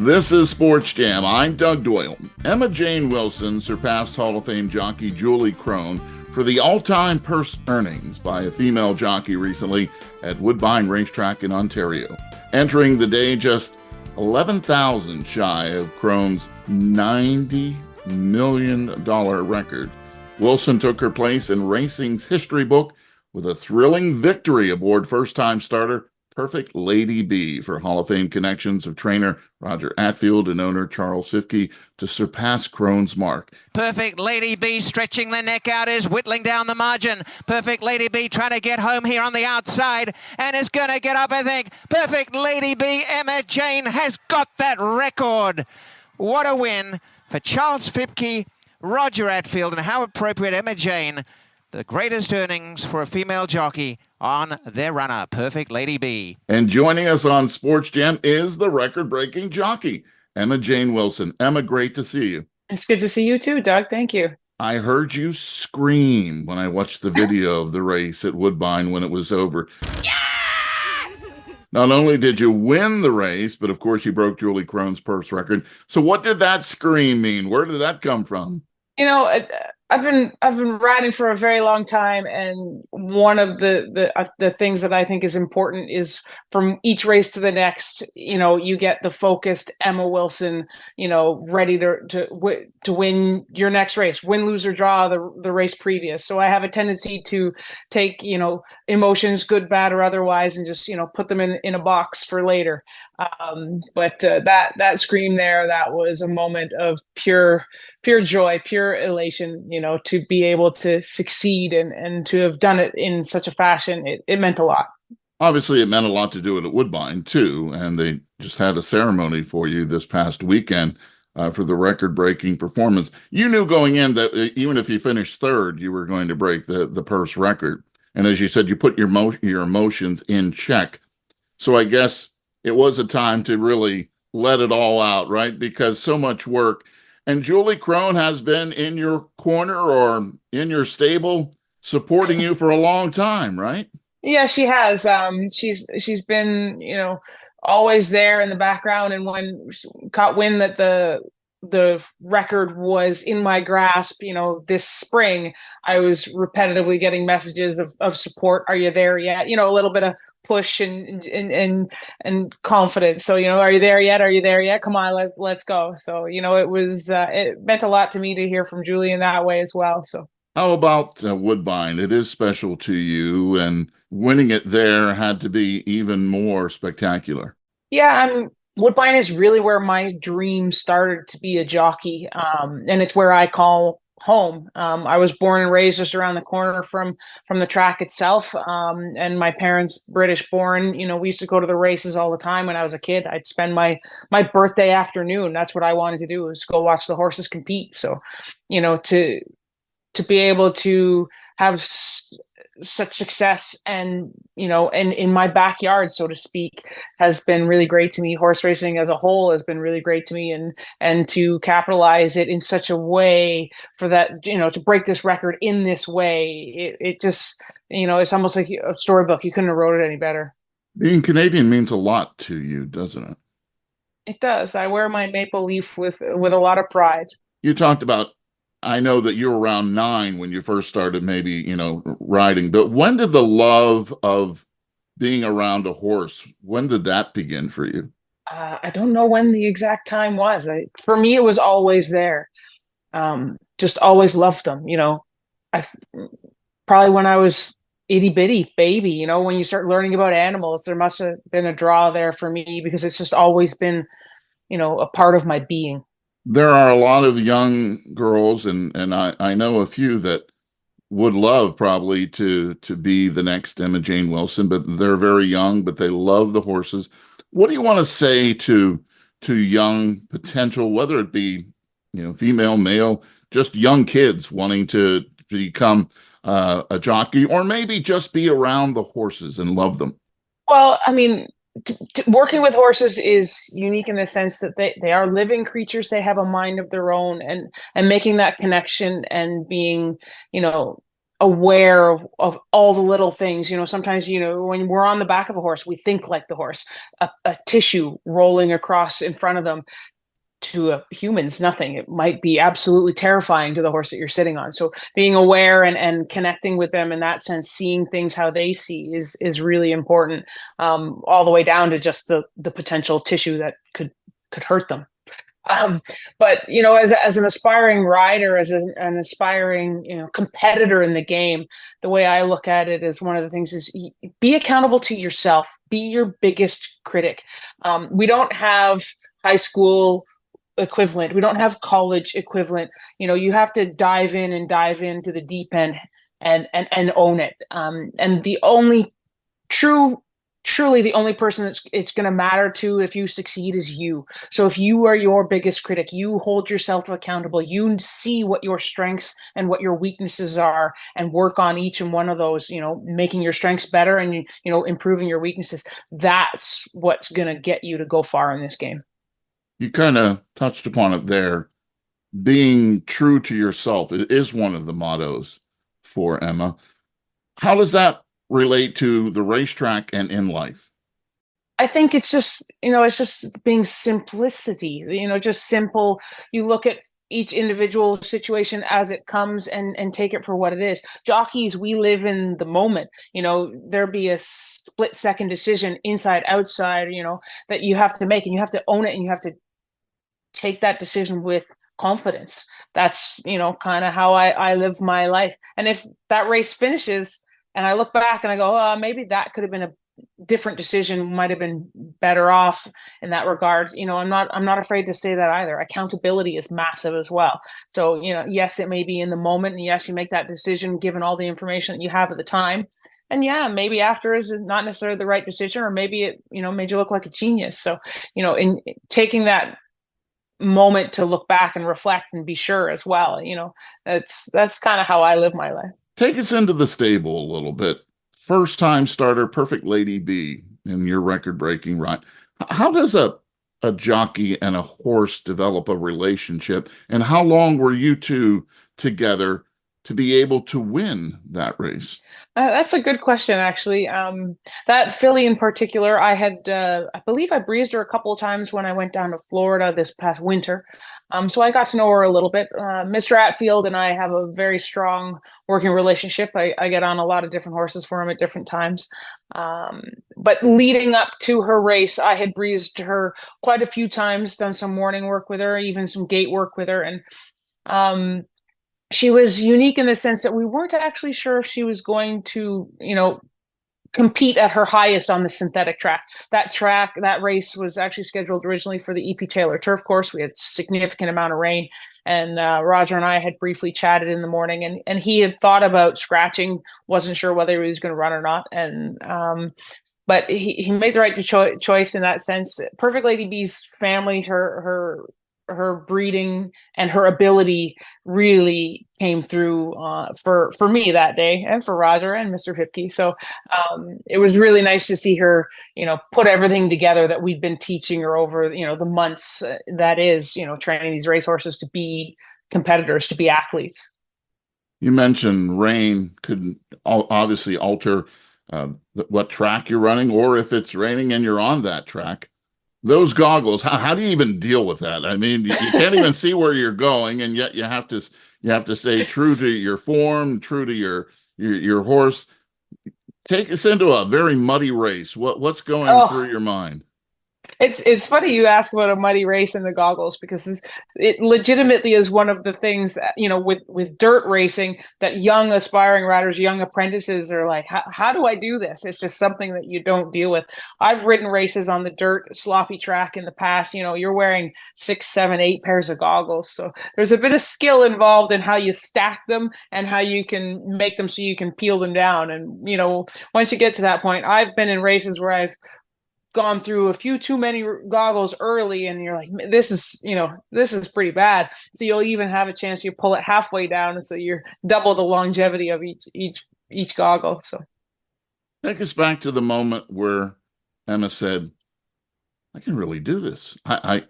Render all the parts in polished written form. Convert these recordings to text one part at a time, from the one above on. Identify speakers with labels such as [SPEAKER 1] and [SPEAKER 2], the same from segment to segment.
[SPEAKER 1] This is Sports Jam. I'm Doug Doyle. Emma-Jayne Wilson surpassed Hall of Fame jockey Julie Krone for the all-time purse earnings by a female jockey recently at Woodbine Racetrack in Ontario, entering the day just $11,000 shy of Krone's $90 million record. Wilson took her place in racing's history book with a thrilling victory aboard first-time starter Perfect Lady B for Hall of Fame connections of trainer Roger Atfield and owner Charles Fipke to surpass Krone's mark.
[SPEAKER 2] Perfect Lady B stretching the neck out, is whittling down the margin. Perfect Lady B trying to get home here on the outside and is going to get up, I think. Perfect Lady B, Emma-Jayne has got that record. What a win for Charles Fipke, Roger Atfield, and how appropriate Emma-Jayne, the greatest earnings for a female jockey on their runner, Perfect Lady B.
[SPEAKER 1] And joining us on Sports Jam is the record-breaking jockey, Emma-Jayne Wilson. Emma, great to see you.
[SPEAKER 3] It's good to see you too, Doug. Thank you.
[SPEAKER 1] I heard you scream when I watched the video of the race at Woodbine when it was over. Yeah! Not only did you win the race, but of course you broke Julie Krone's purse record. So what did that scream mean? Where did that come from?
[SPEAKER 3] You know, I've been riding for a very long time, and one of the things that I think is important is from each race to the next, you know, you get the focused Emma Wilson, you know, ready to win your next race, win, lose or draw the race previous. So I have a tendency to take, you know, emotions, good, bad or otherwise, and just, you know, put them in a box for later. But that scream there, that was a moment of pure joy, pure elation, you know, to be able to succeed and to have done it in such a fashion. It meant a lot.
[SPEAKER 1] Obviously, it meant a lot to do it at Woodbine, too, and they just had a ceremony for you this past weekend for the record-breaking performance. You knew going in that even if you finished third, you were going to break the purse record. And as you said, you put your emotions in check. So I guess it was a time to really let it all out, right? Because so much work. And Julie Krone has been in your corner or in your stable supporting you for a long time, right?
[SPEAKER 3] Yeah, she has. She's been, you know, always there in the background. And when she caught wind that the record was in my grasp, you know, this spring, I was repetitively getting messages of support. Are you there yet? You know, a little bit of push and confidence. So, you know, are you there yet? Are you there yet? Come on, let's go. So, you know, it meant a lot to me to hear from Julie in that way as well. So
[SPEAKER 1] how about Woodbine? It is special to you, and winning it there had to be even more spectacular.
[SPEAKER 3] Yeah, Woodbine is really where my dream started to be a jockey, and it's where I call home. I was born and raised just around the corner from the track itself, and my parents, British born. You know, we used to go to the races all the time when I was a kid. I'd spend my birthday afternoon. That's what I wanted to do, was go watch the horses compete. So, you know, to be able to have such success and, you know, and in my backyard, so to speak, has been really great to me. Horse racing as a whole has been really great to me, and to capitalize it in such a way for that, you know, to break this record in this way, it just, you know, it's almost like a storybook. You couldn't have wrote it any better.
[SPEAKER 1] Being Canadian means a lot to you, doesn't it?
[SPEAKER 3] It does. I wear my maple leaf with a lot of pride.
[SPEAKER 1] You talked about, I know that you were around 9 when you first started maybe, you know, riding, but when did the love of being around a horse, when did that begin for you?
[SPEAKER 3] I don't know when the exact time was. For me, it was always there. Just always loved them. You know, probably when I was itty bitty baby, you know, when you start learning about animals, there must have been a draw there for me, because it's just always been, you know, a part of my being.
[SPEAKER 1] There are a lot of young girls, and I know a few that would love probably to be the next Emma-Jayne Wilson, but they're very young, but they love the horses. What do you want to say to young potential, whether it be, you know, female, male, just young kids wanting to become a jockey, or maybe just be around the horses and love them?
[SPEAKER 3] Well, I mean, working with horses is unique in the sense that they are living creatures. They have a mind of their own, and making that connection and being, you know, aware of all the little things. Sometimes, when we're on the back of a horse, we think like the horse. A tissue rolling across in front of them, to humans, nothing. It might be absolutely terrifying to the horse that you're sitting on. So being aware and connecting with them in that sense, seeing things how they see is really important, all the way down to just the potential tissue that could hurt them. But as an aspiring rider, as an aspiring competitor in the game, the way I look at it is, one of the things is, be accountable to yourself. Be your biggest critic. We don't have high school equivalent. We don't have college equivalent. You have to dive into the deep end and own it. And the only truly the only person it's going to matter to if you succeed is you. So if you are your biggest critic, you hold yourself accountable, you see what your strengths and what your weaknesses are, and work on each and one of those, making your strengths better and, improving your weaknesses. That's what's going to get you to go far in this game.
[SPEAKER 1] You kind of touched upon it there. Being true to yourself is one of the mottos for Emma. How does that relate to the racetrack and in life?
[SPEAKER 3] I think it's just, it's just being simplicity, just simple. You look at each individual situation as it comes and take it for what it is. Jockeys, we live in the moment. There be a split second decision, inside, outside, that you have to make, and you have to own it, and you have to take that decision with confidence. That's, kind of how I live my life. And if that race finishes and I look back and I go, oh, maybe that could have been a different decision, might have been better off in that regard. I'm not afraid to say that either. Accountability is massive as well. So, yes, it may be in the moment, and yes, you make that decision given all the information that you have at the time. And yeah, maybe after is not necessarily the right decision, or maybe it, made you look like a genius. So, in taking that moment to look back and reflect and be sure as well, that's kind of how I live my life.
[SPEAKER 1] Take us into the stable a little bit. First time starter, Perfect Lady B in your record-breaking run. How does a jockey and a horse develop a relationship, and how long were you two together to be able to win that race?
[SPEAKER 3] That's a good question, actually. That filly in particular, I believe I breezed her a couple of times when I went down to Florida this past winter. So I got to know her a little bit. Mr. Atfield and I have a very strong working relationship. I get on a lot of different horses for him at different times. But leading up to her race, I had breezed her quite a few times, done some morning work with her, even some gate work with her. And she was unique in the sense that we weren't actually sure if she was going to, compete at her highest on the synthetic track. That race was actually scheduled originally for the E.P. Taylor turf course. We had a significant amount of rain, and Roger and I had briefly chatted in the morning, and he had thought about scratching, wasn't sure whether he was going to run or not. And but he made the right choice in that sense. Perfect Lady B's family, her breeding and her ability really came through for me that day, and for Roger and Mr. Hipke. So it was really nice to see her, put everything together that we've been teaching her over, the months that is, training these racehorses to be competitors, to be athletes.
[SPEAKER 1] You mentioned rain could obviously alter what track you're running, or if it's raining and you're on that track. Those goggles, how do you even deal with that? I mean, you can't even see where you're going, and yet you have to stay true to your form, true to your horse. Take us into a very muddy race. What's going through your mind?
[SPEAKER 3] It's funny you ask about a muddy race and the goggles, because it legitimately is one of the things that, with dirt racing, that young aspiring riders, young apprentices are like, how do I do this? It's just something that you don't deal with. I've ridden races on the dirt, sloppy track in the past. You're wearing 6, 7, 8 pairs of goggles. So there's a bit of skill involved in how you stack them and how you can make them so you can peel them down. And, once you get to that point, I've been in races where I've gone through a few too many goggles early, and you're like, this is pretty bad. So you'll even have a chance, you pull it halfway down, and so you're double the longevity of each goggle. So
[SPEAKER 1] take us back to the moment where Emma said, I can really do this. I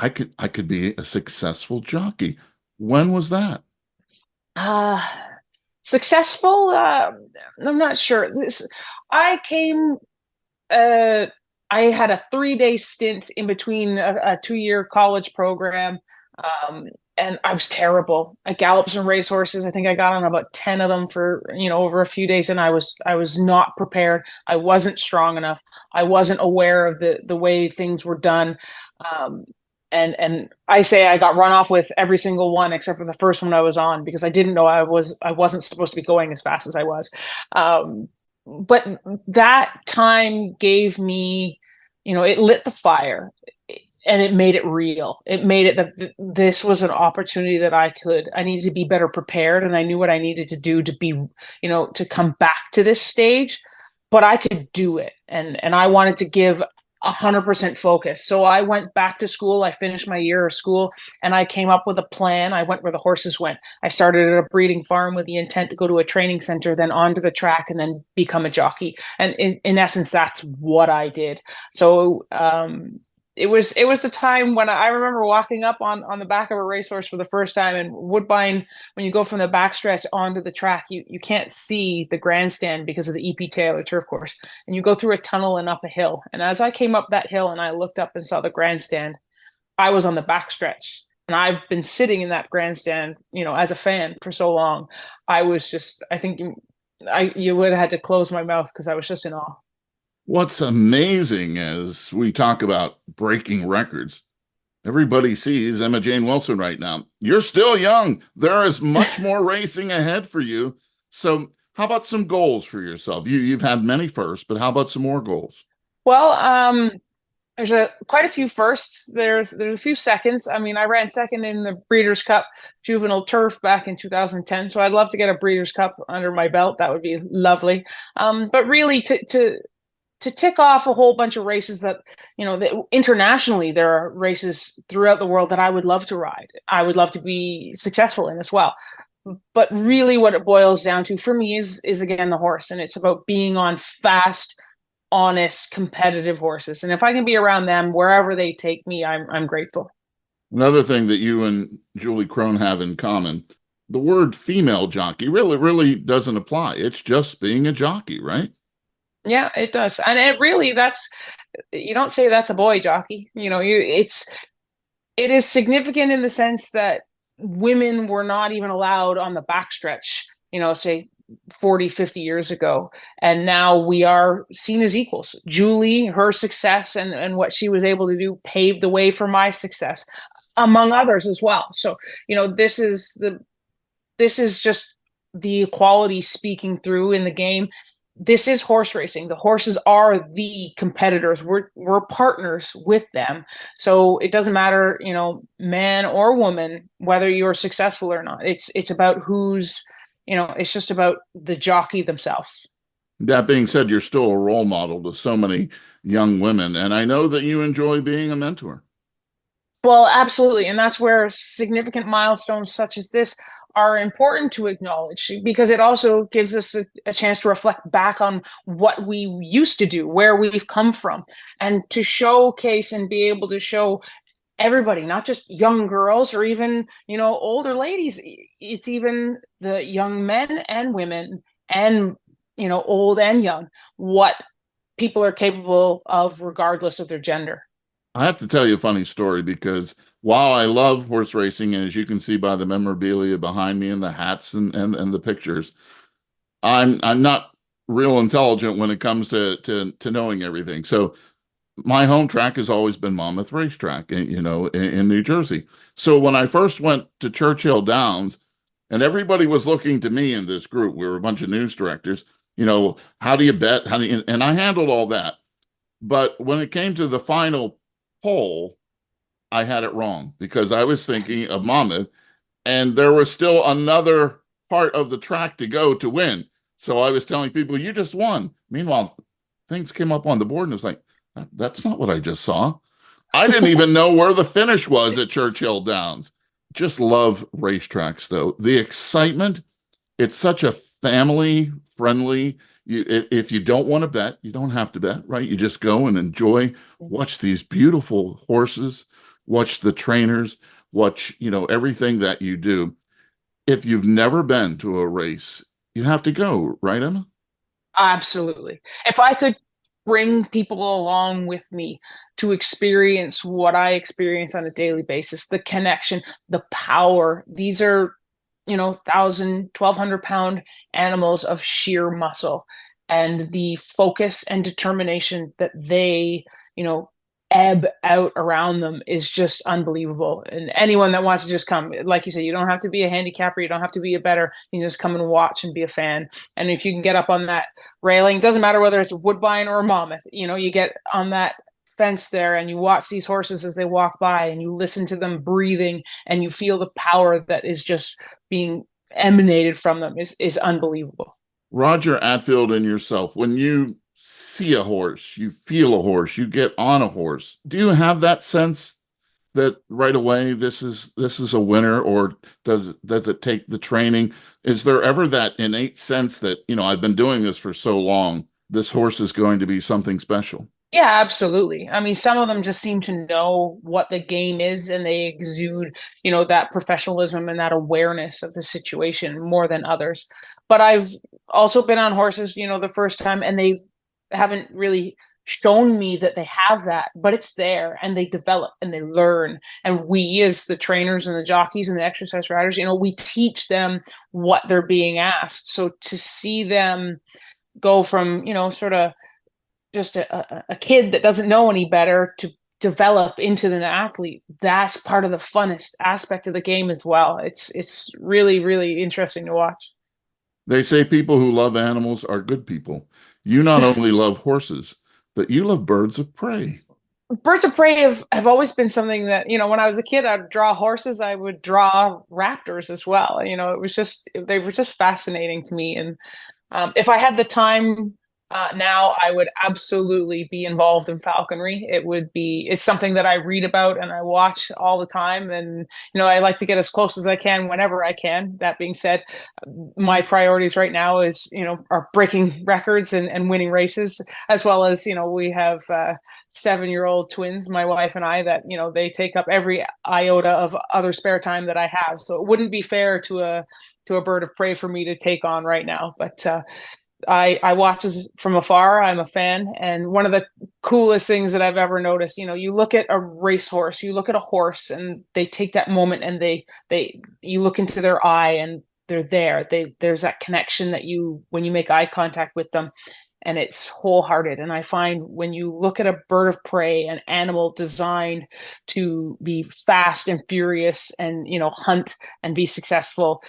[SPEAKER 1] could be a successful jockey. When was that?
[SPEAKER 3] Successful? I'm not sure. I came. Uh, I had a 3-day stint in between a 2-year college program, um, and I was terrible. I galloped some racehorses. I think I got on about 10 of them for over a few days, and I was not prepared. I wasn't strong enough. I wasn't aware of the way things were done. Um, and I say I got run off with every single one except for the first one I was on because I didn't know I wasn't supposed to be going as fast as I was. But that time gave me, it lit the fire and it made it real. It made it that this was an opportunity that I needed to be better prepared, and I knew what I needed to do to be, to come back to this stage, but I could do it. And I wanted to give 100% focus. So I went back to school. I finished my year of school and I came up with a plan. I went where the horses went. I started at a breeding farm with the intent to go to a training center, then onto the track and then become a jockey. And in essence, that's what I did. So it was the time when I remember walking up on the back of a racehorse for the first time. And Woodbine, when you go from the backstretch onto the track, you can't see the grandstand because of the EP Taylor turf course, and you go through a tunnel and up a hill. And as I came up that hill and I looked up and saw the grandstand, I was on the backstretch, and I've been sitting in that grandstand, as a fan for so long. I think you would have had to close my mouth because I was just in awe.
[SPEAKER 1] What's amazing as we talk about breaking records, everybody sees Emma-Jayne Wilson right now. You're still young. There is much more racing ahead for you. So how about some goals for yourself? You've had many firsts, but how about some more goals?
[SPEAKER 3] Well, there's quite a few firsts. There's a few seconds. I mean, I ran second in the Breeders' Cup Juvenile Turf back in 2010, so I'd love to get a Breeders' Cup under my belt. That would be lovely. But really, to tick off a whole bunch of races that, internationally, there are races throughout the world that I would love to ride. I would love to be successful in as well. But really what it boils down to for me is again, the horse. And it's about being on fast, honest, competitive horses. And if I can be around them wherever they take me, I'm grateful.
[SPEAKER 1] Another thing that you and Julie Krone have in common, the word female jockey really doesn't apply. It's just being a jockey, right?
[SPEAKER 3] Yeah, it does. And you don't say that's a boy jockey. It is significant in the sense that women were not even allowed on the backstretch, say 40, 50 years ago. And now we are seen as equals. Julie, her success and what she was able to do paved the way for my success, among others as well. So, this is just the equality speaking through in the game. This is horse racing. The horses are the competitors. We're partners with them. So it doesn't matter, man or woman, whether you're successful or not. It's about it's just about the jockey themselves.
[SPEAKER 1] That being said, you're still a role model to so many young women, and I know that you enjoy being a mentor.
[SPEAKER 3] Well, absolutely. And that's where significant milestones such as this are important to acknowledge, because it also gives us a chance to reflect back on what we used to do, where we've come from, and to showcase and be able to show everybody, not just young girls or even, older ladies. It's even the young men and women and, old and young, what people are capable of regardless of their gender.
[SPEAKER 1] I have to tell you a funny story because while I love horse racing, and as you can see by the memorabilia behind me and the hats and the pictures, I'm not real intelligent when it comes to knowing everything. So my home track has always been Monmouth Racetrack, in New Jersey. So when I first went to Churchill Downs, and everybody was looking to me in this group, we were a bunch of news directors, how do you bet? And I handled all that. But when it came to the final poll, I had it wrong because I was thinking of Monmouth, and there was still another part of the track to go to win. So I was telling people, you just won. Meanwhile, things came up on the board and it was like, that's not what I just saw. I didn't even know where the finish was at Churchill Downs. Just love racetracks, though. The excitement, it's such a family-friendly. If you don't want to bet, you don't have to bet, right? You just go and enjoy, watch these beautiful horses, watch the trainers, watch, everything that you do. If you've never been to a race you have to go, right, Emma?
[SPEAKER 3] Absolutely. If I could bring people along with me to experience what I experience on a daily basis, the connection, the power, these are, 1,200 pound animals of sheer muscle, and the focus and determination that they, you know, ebb out around them is just unbelievable. And anyone that wants to just come, like you said, you don't have to be a handicapper, you don't have to be a bettor, you can just come and watch and be a fan. And if you can get up on that railing, doesn't matter whether it's a woodbine or a Monmouth, you get on that fence there and you watch these horses as they walk by and you listen to them breathing and you feel the power that is just being emanated from them is unbelievable.
[SPEAKER 1] Roger Atfield and yourself, when you see a horse, you feel a horse, you get on a horse, do you have that sense that right away this is a winner, or does it take the training? Is there ever that innate sense that, I've been doing this for so long, this horse is going to be something special?
[SPEAKER 3] Yeah, absolutely. I mean, some of them just seem to know what the game is and they exude, that professionalism and that awareness of the situation more than others. But I've also been on horses, the first time, and they haven't really shown me that they have that, but it's there and they develop and they learn. And we, as the trainers and the jockeys and the exercise riders, we teach them what they're being asked. So to see them go from, sort of just a kid that doesn't know any better to develop into an athlete, that's part of the funnest aspect of the game as well. It's really, really interesting to watch.
[SPEAKER 1] They say people who love animals are good people. You not only love horses, but you love birds of prey.
[SPEAKER 3] Birds of prey have always been something that, when I was a kid, I'd draw horses, I would draw raptors as well. They were just fascinating to me. And if I had the time now, I would absolutely be involved in falconry. It's something that I read about and I watch all the time. And, I like to get as close as I can whenever I can. That being said, my priorities right now are breaking records and winning races, as well as, we have 7-year-old twins, my wife and I, that, they take up every iota of other spare time that I have. So it wouldn't be fair to a bird of prey for me to take on right now. But I watch from afar. I'm a fan. And one of the coolest things that I've ever noticed, you look at a racehorse, you look at a horse and they take that moment and you look into their eye and they're there. There's that connection that when you make eye contact with them, and it's wholehearted. And I find when you look at a bird of prey, an animal designed to be fast and furious and, hunt and be successful,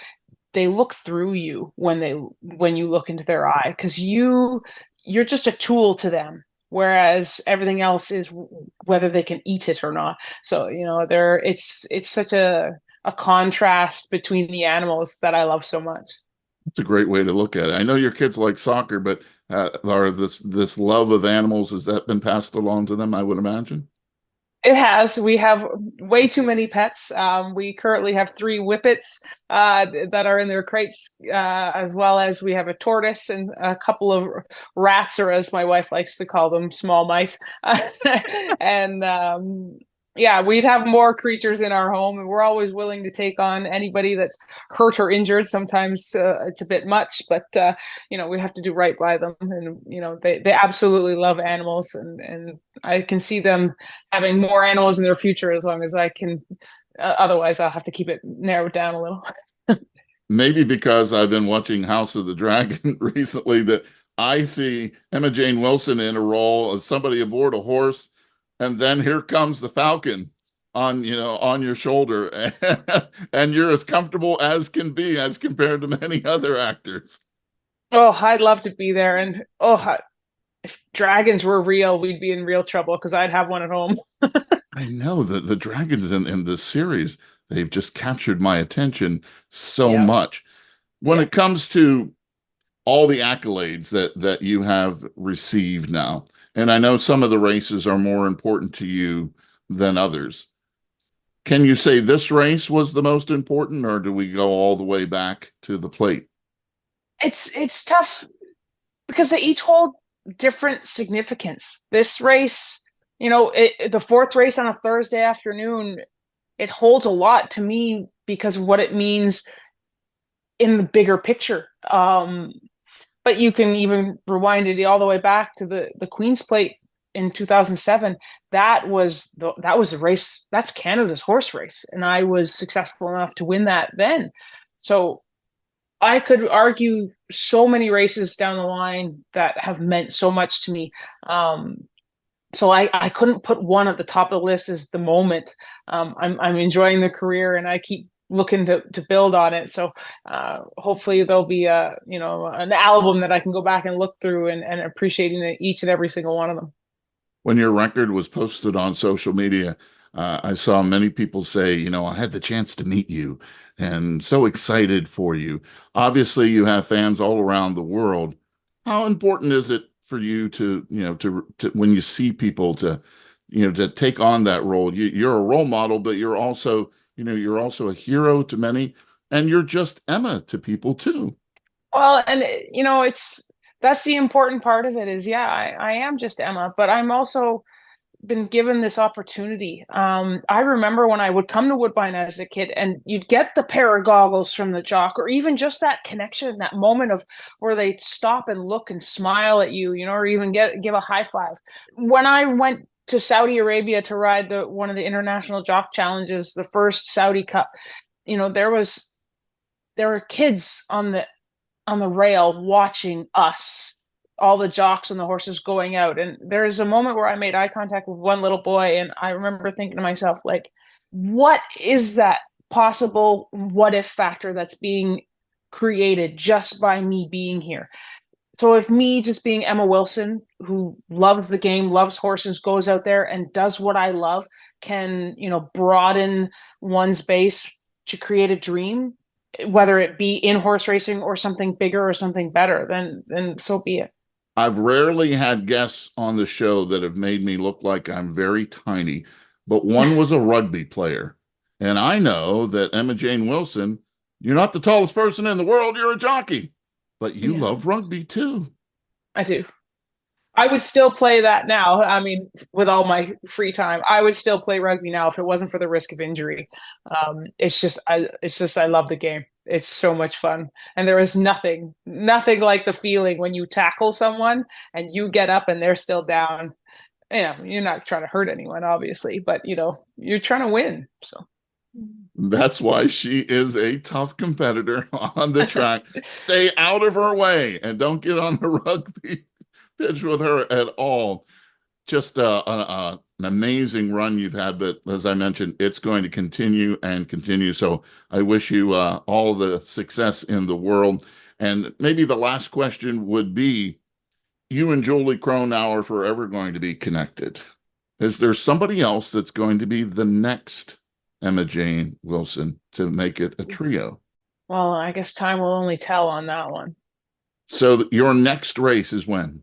[SPEAKER 3] they look through you when you look into their eye, because you're just a tool to them, whereas everything else is whether they can eat it or not. So it's such a contrast between the animals that I love so much.
[SPEAKER 1] It's a great way to look at it. I know your kids like soccer, but are this love of animals, has that been passed along to them, I would imagine?
[SPEAKER 3] It has. We have way too many pets. We currently have 3 whippets that are in their crates, as well as we have a tortoise and a couple of rats, or as my wife likes to call them, small mice. And yeah, we'd have more creatures in our home, and we're always willing to take on anybody that's hurt or injured. Sometimes it's a bit much, but we have to do right by them. And they absolutely love animals, and I can see them having more animals in their future as long as I can. Otherwise, I'll have to keep it narrowed down a little.
[SPEAKER 1] Maybe because I've been watching House of the Dragon recently, that I see Emma-Jayne Wilson in a role as somebody aboard a horse, and then here comes the falcon on your shoulder, and you're as comfortable as can be as compared to many other actors.
[SPEAKER 3] Oh, I'd love to be there. And if dragons were real, we'd be in real trouble, because I'd have one at home.
[SPEAKER 1] I know that the dragons in this series, they've just captured my attention so much. When it comes to all the accolades that you have received now, and I know some of the races are more important to you than others, can you say this race was the most important, or do we go all the way back to the plate?
[SPEAKER 3] It's tough because they each hold different significance. This race, the 4th race on a Thursday afternoon, it holds a lot to me because of what it means in the bigger picture. But you can even rewind it all the way back to the Queen's Plate in 2007. That was the race. That's Canada's horse race, and I was successful enough to win that then. So I could argue so many races down the line that have meant so much to me. So I couldn't put one at the top of the list as the moment. I'm enjoying the career, and I keep looking to build on it. So hopefully there'll be an album that I can go back and look through and appreciating each and every single one of them.
[SPEAKER 1] When your record was posted on social media, I saw many people say, I had the chance to meet you and so excited for you. Obviously, you have fans all around the world. How important is it for you to when you see people to take on that role? You're a role model, but you're also a hero to many, and you're just Emma to people too.
[SPEAKER 3] Well, and that's the important part of it is, I am just Emma, but I'm also been given this opportunity. I remember when I would come to Woodbine as a kid, and you'd get the pair of goggles from the jock, or even just that connection, that moment of where they'd stop and look and smile at you, or even give a high five. When I went to Saudi Arabia to ride one of the international jock challenges, the first Saudi Cup, there were kids on the rail watching us, all the jocks and the horses going out. And there's a moment where I made eye contact with one little boy, and I remember thinking to myself, like, what is that possible what if factor that's being created just by me being here? So if me just being Emma Wilson, who loves the game, loves horses, goes out there and does what I love, can, broaden one's base to create a dream, whether it be in horse racing or something bigger or something better, then so be it.
[SPEAKER 1] I've rarely had guests on the show that have made me look like I'm very tiny, but one was a rugby player. And I know that Emma-Jayne Wilson, you're not the tallest person in the world, you're a jockey, but you love rugby too.
[SPEAKER 3] I do. I would still play that now. I mean, with all my free time, I would still play rugby now if it wasn't for the risk of injury. It's just I love the game. It's so much fun. And there is nothing like the feeling when you tackle someone and you get up and they're still down. You're not trying to hurt anyone, obviously, but you're trying to win. So
[SPEAKER 1] that's why she is a tough competitor on the track. Stay out of her way and don't get on the rugby pitch with her at all. Just an amazing run you've had, but as I mentioned, it's going to continue and continue. So I wish you all the success in the world. And maybe the last question would be, you and Julie Krone now are forever going to be connected. Is there somebody else that's going to be the next Emma-Jayne Wilson to make it a trio?
[SPEAKER 3] Well, I guess time will only tell on that one.
[SPEAKER 1] So your next race is when?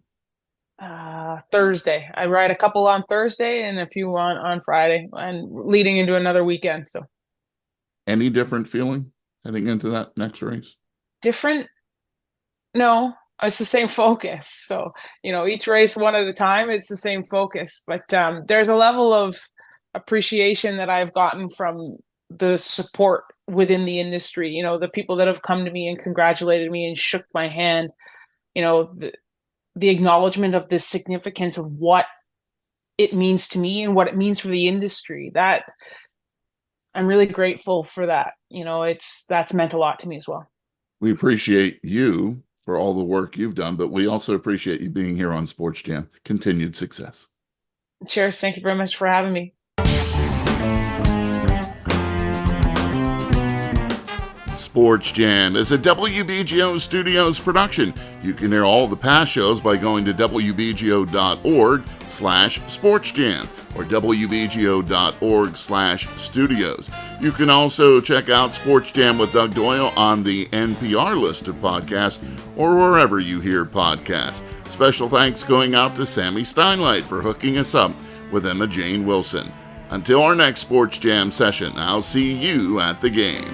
[SPEAKER 3] Thursday. I ride a couple on Thursday and a few on Friday, and leading into another weekend. So
[SPEAKER 1] any different feeling heading into that next race?
[SPEAKER 3] Different? No, it's the same focus. So, each race one at a time, it's the same focus. But there's a level of appreciation that I've gotten from the support within the industry, the people that have come to me and congratulated me and shook my hand, the acknowledgement of the significance of what it means to me and what it means for the industry. That I'm really grateful for that. That's meant a lot to me as well.
[SPEAKER 1] We appreciate you for all the work you've done, but we also appreciate you being here on Sports Jam. Continued success.
[SPEAKER 3] Cheers. Thank you very much for having me.
[SPEAKER 1] Sports Jam is a WBGO Studios production. You can hear all the past shows by going to wbgo.org/sportsjam or wbgo.org/studios. You can also check out Sports Jam with Doug Doyle on the NPR list of podcasts or wherever you hear podcasts. Special thanks going out to Sammy Steinlight for hooking us up with Emma-Jayne Wilson. Until our next Sports Jam session, I'll see you at the game.